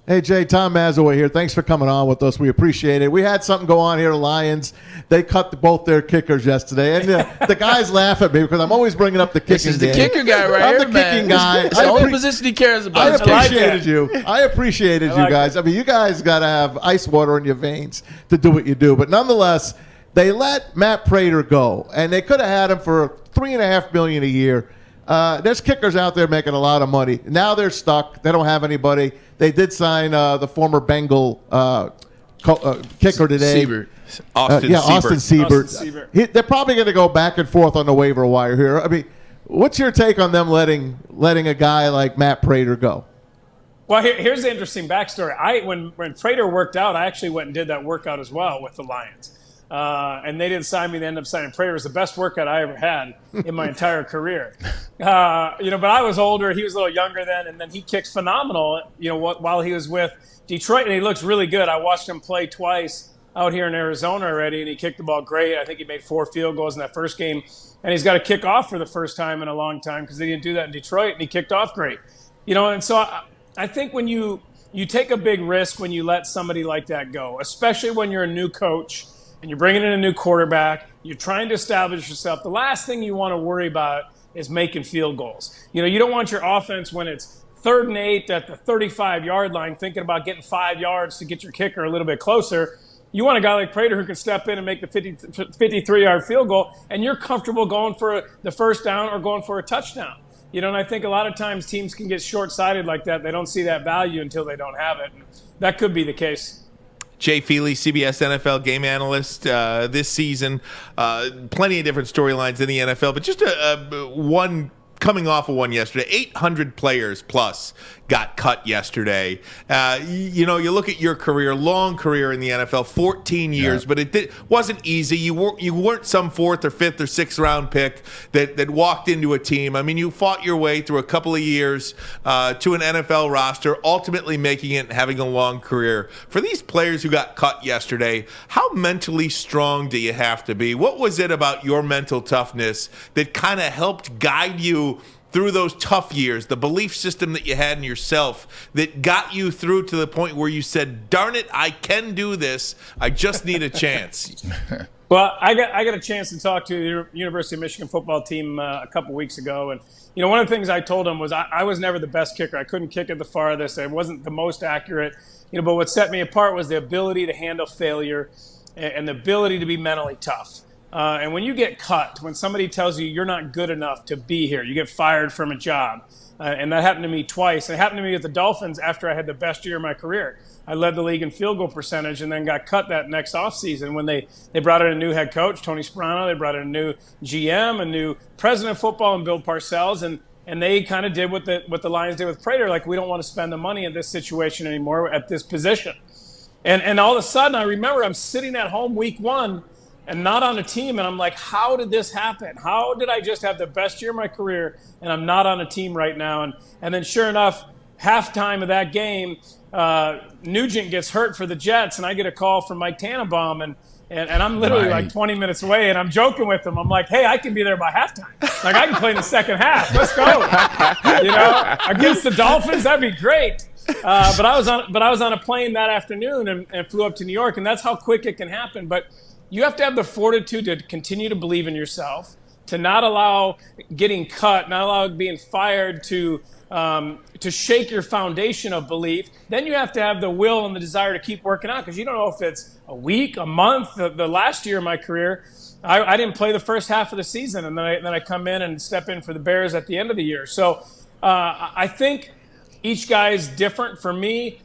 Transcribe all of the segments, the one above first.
Hey, Jay, Tom Mazaway here. Thanks for coming on with us. We appreciate it. We had something go on here, the Lions. They cut both their kickers yesterday. And the guys laugh at me because I'm always bringing up the kicking This is the game. kicker guy right I'm here, the man. kicking guy. It's the only position he cares about. I appreciated you. I appreciated you guys. I mean, you guys got to have ice water in your veins to do what you do. But nonetheless, they let Matt Prater go. And they could have had him for $3.5 million a year. There's kickers out there making a lot of money. Now they're stuck. They don't have anybody. They did sign the former Bengal kicker today. Siebert. Austin Siebert. They're probably going to go back and forth on the waiver wire here. I mean, what's your take on them letting a guy like Matt Prater go? Well, here's the interesting backstory. When Prater worked out, I actually went and did that workout as well with the Lions. And they didn't sign me. They ended up signing Prater. It was the best workout I ever had in my entire career. But I was older. He was a little younger then, and then he kicks phenomenal. While he was with Detroit, and he looks really good. I watched him play twice out here in Arizona already, and he kicked the ball great. I think he made 4 field goals in that first game, and he's got to kick off for the first time in a long time because they didn't do that in Detroit, and he kicked off great. And so I think when you take a big risk when you let somebody like that go, especially when you're a new coach. And you're bringing in a new quarterback, you're trying to establish yourself. The last thing you want to worry about is making field goals. You don't want your offense when it's 3rd and 8 at the 35-yard line thinking about getting 5 yards to get your kicker a little bit closer. You want a guy like Prater who can step in and make the 53-yard field goal, and you're comfortable going for the first down or going for a touchdown. And I think a lot of times teams can get short-sighted like that. They don't see that value until they don't have it. And that could be the case. Jay Feely, CBS NFL game analyst this season. Plenty of different storylines in the NFL, but just one coming off of one yesterday. 800 players plus got cut yesterday. You look at your career, long career in the NFL, 14 years, but it wasn't easy. You weren't some 4th or 5th or 6th round pick that walked into a team. I mean, you fought your way through a couple of years to an NFL roster, ultimately making it and having a long career. For these players who got cut yesterday, how mentally strong do you have to be? What was it about your mental toughness that kind of helped guide you through those tough years, the belief system that you had in yourself that got you through to the point where you said, darn it, I can do this. I just need a chance. Well, I got a chance to talk to the University of Michigan football team a couple weeks ago. And, one of the things I told them was I was never the best kicker. I couldn't kick it the farthest. I wasn't the most accurate. But what set me apart was the ability to handle failure and the ability to be mentally tough. And when you get cut, when somebody tells you you're not good enough to be here, you get fired from a job. And that happened to me twice. It happened to me with the Dolphins after I had the best year of my career. I led the league in field goal percentage and then got cut that next offseason when they brought in a new head coach, Tony Sparano. They brought in a new GM, a new president of football, and Bill Parcells. And they kind of did what the Lions did with Prater. Like, we don't want to spend the money in this situation anymore at this position. And all of a sudden, I remember I'm sitting at home week 1 and not on a team, and I'm like, how did this happen? How did I just have the best year of my career, and I'm not on a team right now? And then sure enough, halftime of that game, Nugent gets hurt for the Jets, and I get a call from Mike Tannenbaum, and I'm literally like 20 minutes away, and I'm joking with him. I'm like, hey, I can be there by halftime. Like, I can play in the second half. Let's go. Against the Dolphins, that'd be great. But I was on a plane that afternoon and flew up to New York, and that's how quick it can happen. But you have to have the fortitude to continue to believe in yourself, to not allow getting cut, not allow being fired to shake your foundation of belief. Then you have to have the will and the desire to keep working out, because you don't know if it's a week, a month. The last year of my career, I didn't play the first half of the season, and then I come in and step in for the Bears at the end of the year. So I think each guy is different. For me,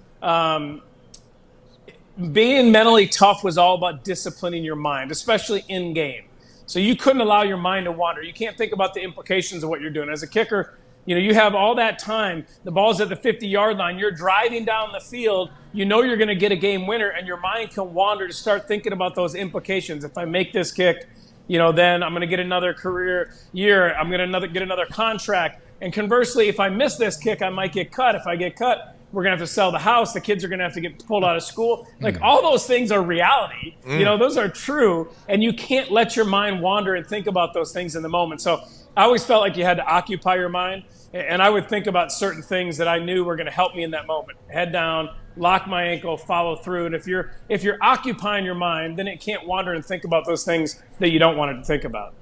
being mentally tough was all about disciplining your mind, especially in game. So you couldn't allow your mind to wander. You can't think about the implications of what you're doing. As a kicker, you have all that time. The ball's at the 50-yard line. You're driving down the field. You know you're going to get a game winner, and your mind can wander to start thinking about those implications. If I make this kick, then I'm going to get another career year. I'm going to get another contract. And conversely, if I miss this kick, I might get cut. If I get cut, we're going to have to sell the house. The kids are going to have to get pulled out of school. Like, all those things are reality. Those are true. And you can't let your mind wander and think about those things in the moment. So I always felt like you had to occupy your mind. And I would think about certain things that I knew were going to help me in that moment. Head down, lock my ankle, follow through. And if you're occupying your mind, then it can't wander and think about those things that you don't want it to think about.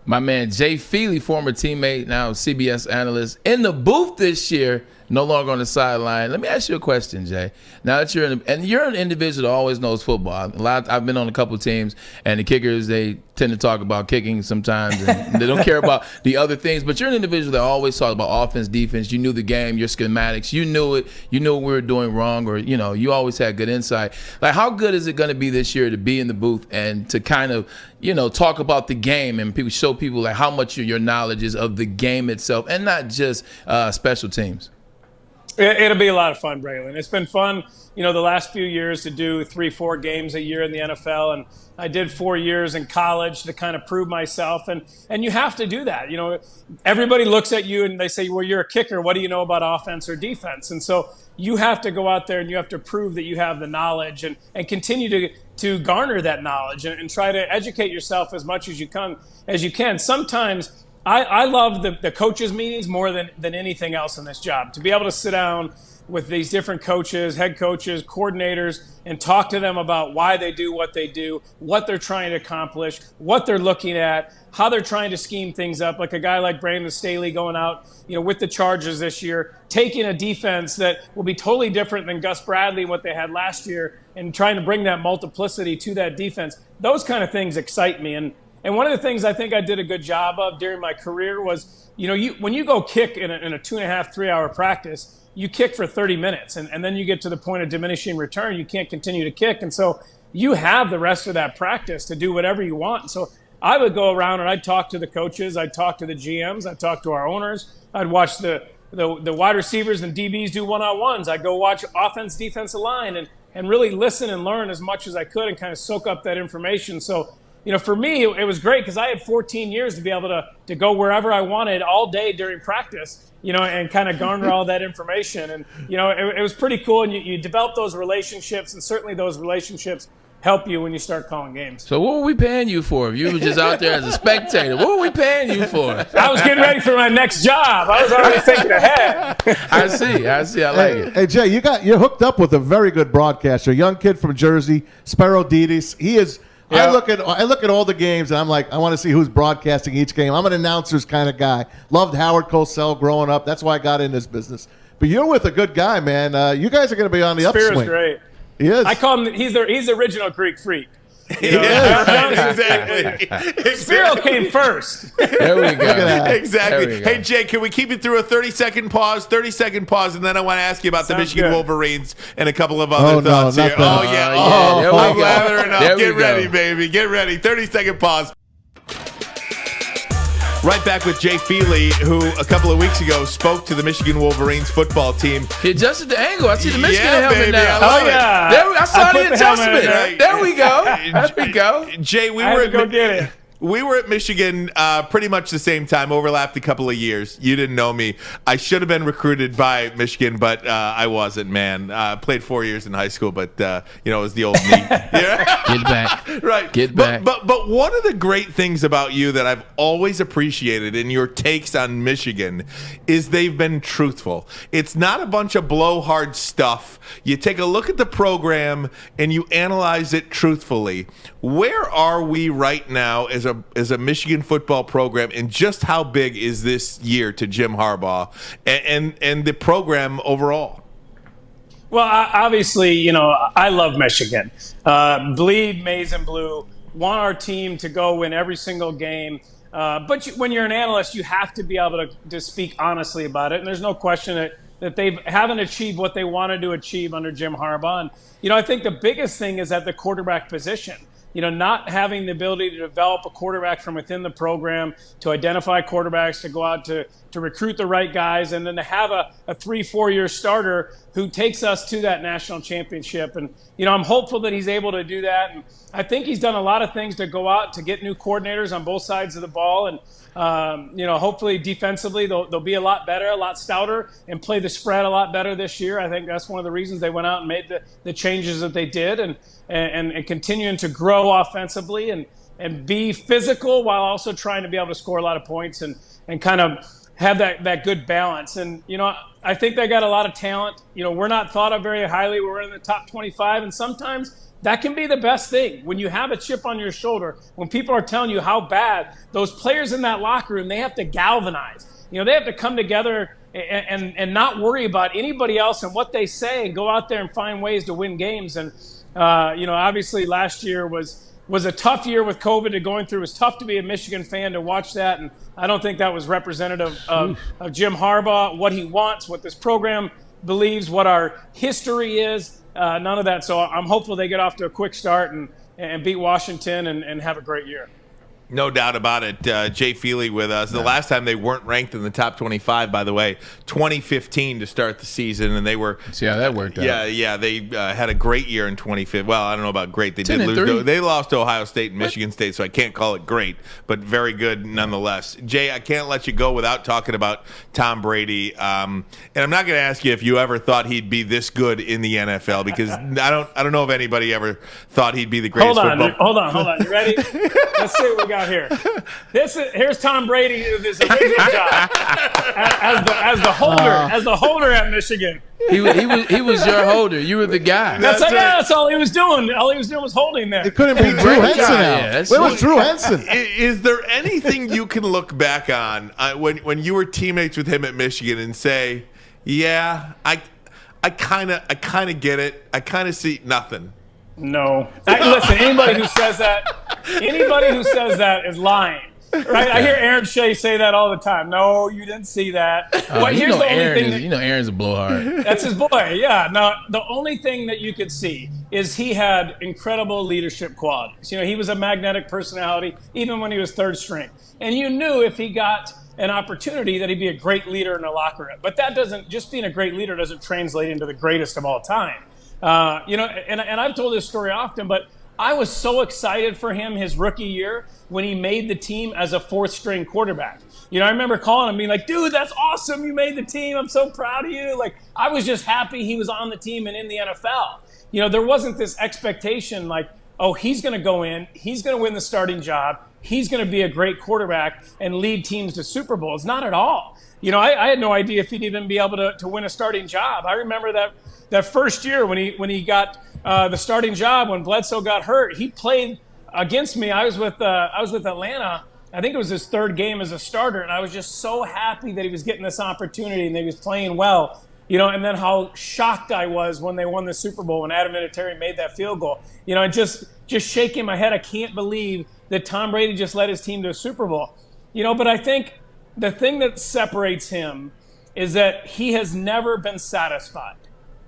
My man Jay Feely, former teammate, now CBS analyst, in the booth this year, no longer on the sideline. Let me ask you a question, Jay. Now that you're an individual that always knows football. I've been on a couple teams, and the kickers, they tend to talk about kicking sometimes, and they don't care about the other things. But you're an individual that always talks about offense, defense. You knew the game, your schematics. You knew it. You knew what we were doing wrong, or you always had good insight. Like, how good is it going to be this year to be in the booth and to kind of talk about the game and show people like how much your knowledge is of the game itself, and not just special teams? It'll be a lot of fun, Braylon. It's been fun, the last few years to do 3-4 games a year in the NFL, and I did 4 years in college to kind of prove myself, and you have to do that. Everybody looks at you and they say, well, you're a kicker. What do you know about offense or defense? And so you have to go out there and you have to prove that you have the knowledge and continue to garner that knowledge and try to educate yourself as much as you can. Sometimes I love the coaches' meetings more than anything else in this job. To be able to sit down with these different coaches, head coaches, coordinators, and talk to them about why they do, what they're trying to accomplish, what they're looking at, how they're trying to scheme things up. Like a guy like Brandon Staley going out, with the Chargers this year, taking a defense that will be totally different than Gus Bradley, what they had last year, and trying to bring that multiplicity to that defense. Those kind of things excite me. And one of the things I think I did a good job of during my career was, when you go kick in a 2.5, 3 hour practice, you kick for 30 minutes and then you get to the point of diminishing return. You can't continue to kick. And so you have the rest of that practice to do whatever you want. So I would go around and I'd talk to the coaches. I'd talk to the GMs. I'd talk to our owners. I'd watch the wide receivers and DBs do one-on-ones. I'd go watch offense, defensive line and really listen and learn as much as I could and kind of soak up that information. So, for me, it was great because I had 14 years to be able to go wherever I wanted all day during practice, and kind of garner all that information. And, it was pretty cool. And you develop those relationships, and certainly those relationships help you when you start calling games. So what were we paying you for? If you were just out there as a spectator, what were we paying you for? I was getting ready for my next job. I was already thinking ahead. I see. I like it. Hey, Jay, you're hooked up with a very good broadcaster, a young kid from Jersey, Sparrow Didis. He is. Yeah. I look at all the games and I'm like, I want to see who's broadcasting each game. I'm an announcers kind of guy. Loved Howard Cosell growing up. That's why I got in this business. But you're with a good guy, man. You guys are going to be on the upswing. Spear's great. He is. I call him. He's the original Greek freak. Exactly. Spiro came first. There we go. Exactly. Hey, Jay, can we keep it through a 30-second pause? 30-second pause, and then I want to ask you about the Michigan Wolverines and a couple of other thoughts here. Oh, yeah. I'm lathering up. Get ready, baby. Get ready. 30-second pause. Right back with Jay Feely, who a couple of weeks ago spoke to the Michigan Wolverines football team. He adjusted the angle. I see the Michigan helmet baby, now. I saw the adjustment. There we go. There we go. Jay, we were at Michigan pretty much the same time, overlapped a couple of years. You didn't know me. I should have been recruited by Michigan, but I wasn't, man. Played 4 years in high school, but, it was the old me. Yeah? Get back. Right. Get back. But one of the great things about you that I've always appreciated in your takes on Michigan is they've been truthful. It's not a bunch of blowhard stuff. You take a look at the program and you analyze it truthfully. Where are we right now as a Michigan football program, and just how big is this year to Jim Harbaugh and the program overall? Well, obviously, I love Michigan. Bleed maize and blue. Want our team to go win every single game. But when you're an analyst, you have to be able to speak honestly about it. And there's no question that they haven't achieved what they wanted to achieve under Jim Harbaugh. And, I think the biggest thing is at the quarterback position. Not having the ability to develop a quarterback from within the program, to identify quarterbacks, to go out to recruit the right guys, and then to have a 3-4 year starter who takes us to that national championship. And, I'm hopeful that he's able to do that. And I think he's done a lot of things to go out to get new coordinators on both sides of the ball. And, hopefully defensively they'll be a lot better, a lot stouter, and play the spread a lot better this year. I think that's one of the reasons they went out and made the changes that they did, and continuing to grow offensively and be physical while also trying to be able to score a lot of points and kind of have that good balance. And, I think they got a lot of talent. We're not thought of very highly. We're in the top 25, and sometimes that can be the best thing. When you have a chip on your shoulder, when people are telling you how bad, those players in that locker room, they have to galvanize. They have to come together and not worry about anybody else and what they say, and go out there and find ways to win games. And, obviously last year was a tough year with COVID to going through. It was tough to be a Michigan fan to watch that, and I don't think that was representative of Jim Harbaugh, what he wants, what this program believes, what our history is, none of that. So I'm hopeful they get off to a quick start and beat Washington and have a great year. No doubt about it. Jay Feely with us. The last time they weren't ranked in the top 25, by the way, 2015 to start the season, and they were. See how that worked out. Yeah. They had a great year in 2015. Well, I don't know about great. They did lose. 10-3. They lost to Ohio State and Michigan State, so I can't call it great, but very good nonetheless. Jay, I can't let you go without talking about Tom Brady. And I'm not going to ask you if you ever thought he'd be this good in the NFL, because I don't know if anybody ever thought he'd be the greatest football. Hold on. You ready? Let's see what we got here. Here's Tom Brady with his original job as the holder at Michigan. He was your holder. You were the guy. That's all he was doing. All he was doing was holding there. It couldn't be Drew Henson now. Where was Drew Henson? Is there anything you can look back on when you were teammates with him at Michigan and say, yeah, I kind of get it. I kind of see nothing. No. Listen, anybody who says that is lying. Right? I hear Aaron Shea say that all the time. No, you didn't see that. Aaron's a blowhard. That's his boy, yeah. Now, the only thing that you could see is he had incredible leadership qualities. He was a magnetic personality, even when he was third string. And you knew if he got an opportunity that he'd be a great leader in the locker room. But that doesn't, just being a great leader doesn't translate into the greatest of all time. And I've told this story often, but I was so excited for him his rookie year when he made the team as a fourth string quarterback. I remember calling him being like, dude, that's awesome. You made the team. I'm so proud of you. Like, I was just happy he was on the team and in the NFL. There wasn't this expectation like, oh, he's going to go in, he's going to win the starting job, he's going to be a great quarterback and lead teams to Super Bowls. Not at all. I had no idea if he'd even be able to win a starting job. I remember that first year when he got the starting job, when Bledsoe got hurt, he played against me. I was with Atlanta. I think it was his third game as a starter, and I was just so happy that he was getting this opportunity and that he was playing well. And then how shocked I was when they won the Super Bowl, when Adam Vinatieri made that field goal. And just shaking my head. I can't believe that Tom Brady just led his team to a Super Bowl. But I think the thing that separates him is that he has never been satisfied.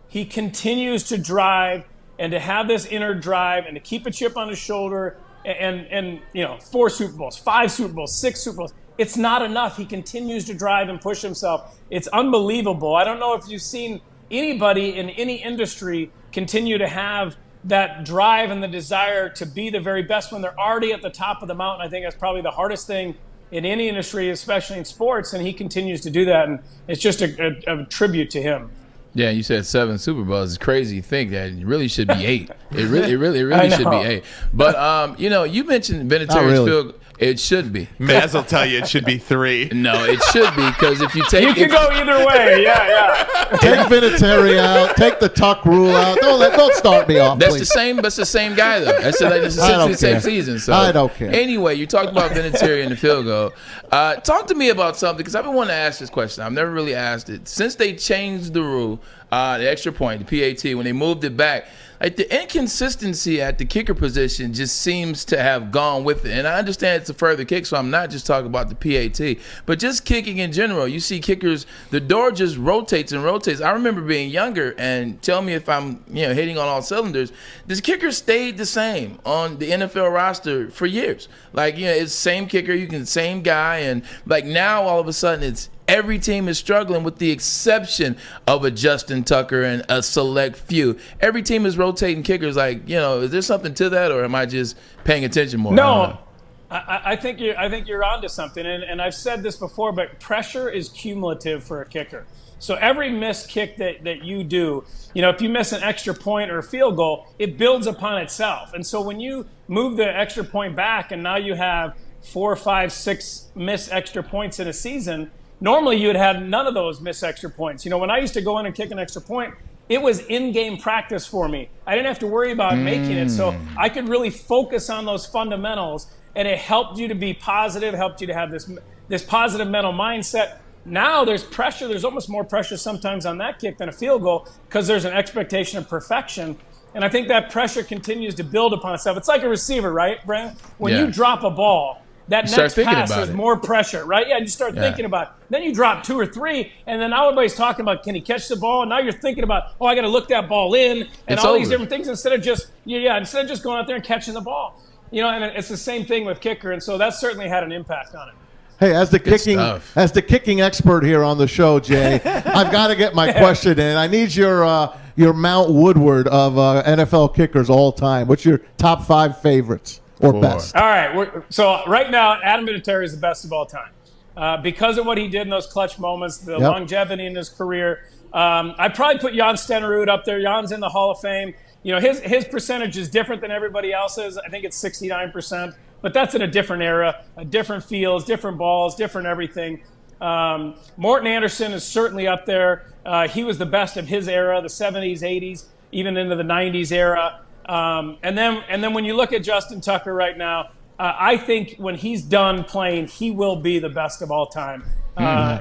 He continues to drive and to have this inner drive and to keep a chip on his shoulder and 4 Super Bowls, 5 Super Bowls, 6 Super Bowls. It's not enough. He continues to drive and push himself. It's unbelievable. I don't know if you've seen anybody in any industry continue to have that drive and the desire to be the very best when they're already at the top of the mountain. I think that's probably the hardest thing in any industry, especially in sports, and he continues to do that, and it's just a tribute to him. Yeah, you said 7 Super Bowls. It's crazy to think that it really should be 8. It really should be 8. But you mentioned Vinatieri's field. It should be. Maz will tell you it should be 3. No, it should be, because if you take, you can go either way. Yeah. Take Vinatieri out. Take the tuck rule out. Don't start me off. That's please. the same. That's the same guy though. That's the same season. So I don't care. Anyway, you talked about Vinatieri and the field goal. Talk to me about something, because I've been wanting to ask this question. I've never really asked it since they changed the rule, the extra point, the PAT, when they moved it back. Like, the inconsistency at the kicker position just seems to have gone with it. And I understand it's a further kick, so I'm not just talking about the PAT, but just kicking in general. You see kickers, the door just rotates and rotates. I remember being younger, and tell me if I'm hitting on all cylinders. This kicker stayed the same on the NFL roster for years. Like, it's same kicker, same guy, and like now all of a sudden it's every team is struggling with the exception of a Justin Tucker and a select few. Every team is rotating kickers. Like, is there something to that, or am I just paying attention more? No, I think you're onto something. And I've said this before, but pressure is cumulative for a kicker. So every missed kick that you do, if you miss an extra point or a field goal, it builds upon itself. And so when you move the extra point back and now you have 4, 5, 6 missed extra points in a season, normally you would have none of those miss extra points. When I used to go in and kick an extra point, it was in-game practice for me. I didn't have to worry about making it, so I could really focus on those fundamentals, and it helped you to be positive, helped you to have this positive mental mindset. Now there's pressure. There's almost more pressure sometimes on that kick than a field goal because there's an expectation of perfection. And I think that pressure continues to build upon itself. It's like a receiver, right, Brent? When you drop a ball, that next pass, there's more pressure, right? Yeah, you start thinking about it. Then you drop 2 or 3, and then now everybody's talking about, can he catch the ball? And now you're thinking about, I got to look that ball in, and all these different things instead of just going out there and catching the ball. And it's the same thing with kicker, and so that certainly had an impact on it. Hey, as the kicking expert here on the show, Jay, I've got to get my question in. I need your Mount Woodward of NFL kickers all time. What's your top 5 favorites or best? All right. So right now, Adam Vinatieri is the best of all time because of what he did in those clutch moments, the longevity in his career. I'd probably put Jan Stenerud up there. Jan's in the Hall of Fame. His percentage is different than everybody else's. I think it's 69%. But that's in a different era, different fields, different balls, different everything. Morton Anderson is certainly up there. He was the best of his era, the 70s, 80s, even into the 90s era. And then when you look at Justin Tucker right now, I think when he's done playing, he will be the best of all time.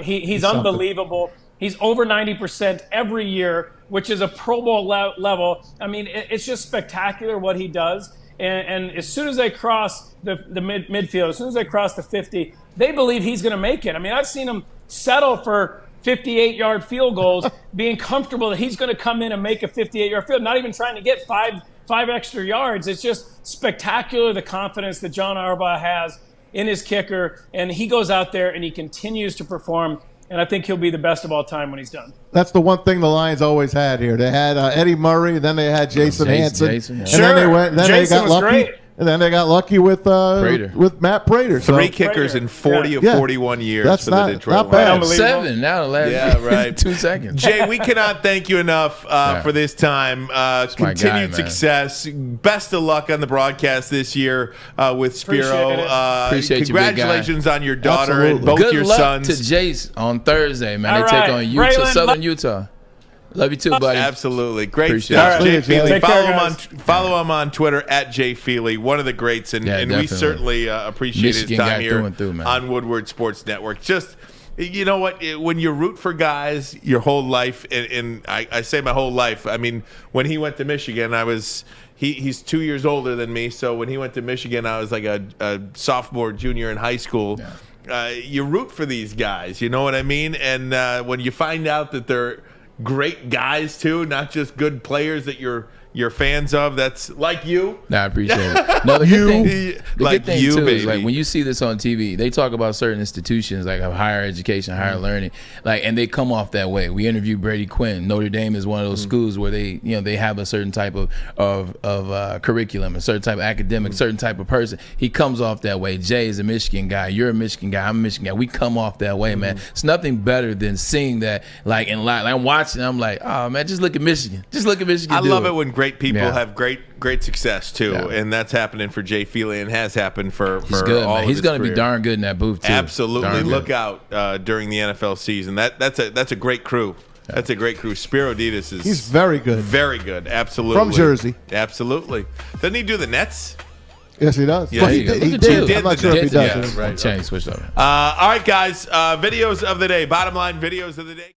He's unbelievable. He's over 90% every year, which is a Pro Bowl level. I mean, it's just spectacular what he does. And as soon as they cross the midfield, as soon as they cross the 50, they believe he's going to make it. I mean, I've seen him settle for 58-yard field goals, being comfortable that he's going to come in and make a 58-yard field, not even trying to get five extra yards. It's just spectacular, the confidence that John Harbaugh has in his kicker, and he goes out there and he continues to perform. And I think he'll be the best of all time when he's done. That's the one thing the Lions always had here. They had Eddie Murray, and then they had Jason Hansen. And then they got lucky. Great. And then they got lucky with Matt Prater. 3 kickers in 40 of 41 years that's for the Detroit bad. Lions. 7 now. Right. 2 seconds. Jay, we cannot thank you enough for this time. Continued success. Best of luck on the broadcast this year with Spiro. Appreciate congratulations on your daughter and both Good your luck sons. to Jace on Thursday, man. All they take on Utah, Braylon, Southern Utah. Love you too, buddy. Absolutely. Great Appreciate stuff. it. Jay Right. Feely. Take care, Follow him on Twitter at Jay Feely, one of the greats. And we certainly appreciate his time here on Woodward Sports Network. Just, you know what? When you root for guys your whole life, and I say my whole life, I mean, when he went to Michigan, he's 2 years older than me. So when he went to Michigan, I was like a sophomore, junior in high school. Yeah. You root for these guys. You know what I mean? And when you find out that they're great guys too, not just good players that you're fans of. That's like you. I appreciate it. No, the good thing too is like when you see this on TV, they talk about certain institutions like higher education, higher learning, and they come off that way. We interviewed Brady Quinn. Notre Dame is one of those schools where they have a certain type of curriculum, a certain type of academic, certain type of person. He comes off that way. Jay is a Michigan guy. You're a Michigan guy. I'm a Michigan guy. We come off that way, man. It's nothing better than seeing that in live. I'm watching. I'm like, oh man, just look at Michigan. Just look at Michigan. I love it when great people have great success too, and that's happening for Jay Feely and has happened for good, all man. of He's his going to be career. darn good in that booth too. Absolutely, look out during the NFL season. That's a great crew. That's a great crew. Spiro Ditas is he's very good. Very good. Absolutely. From Jersey. Absolutely. Doesn't he do the Nets? Yes, he does. Yeah, well, he did. I'm not sure if he does. Right. Change switched over. All right, guys. Videos of the day. Bottom line videos of the day.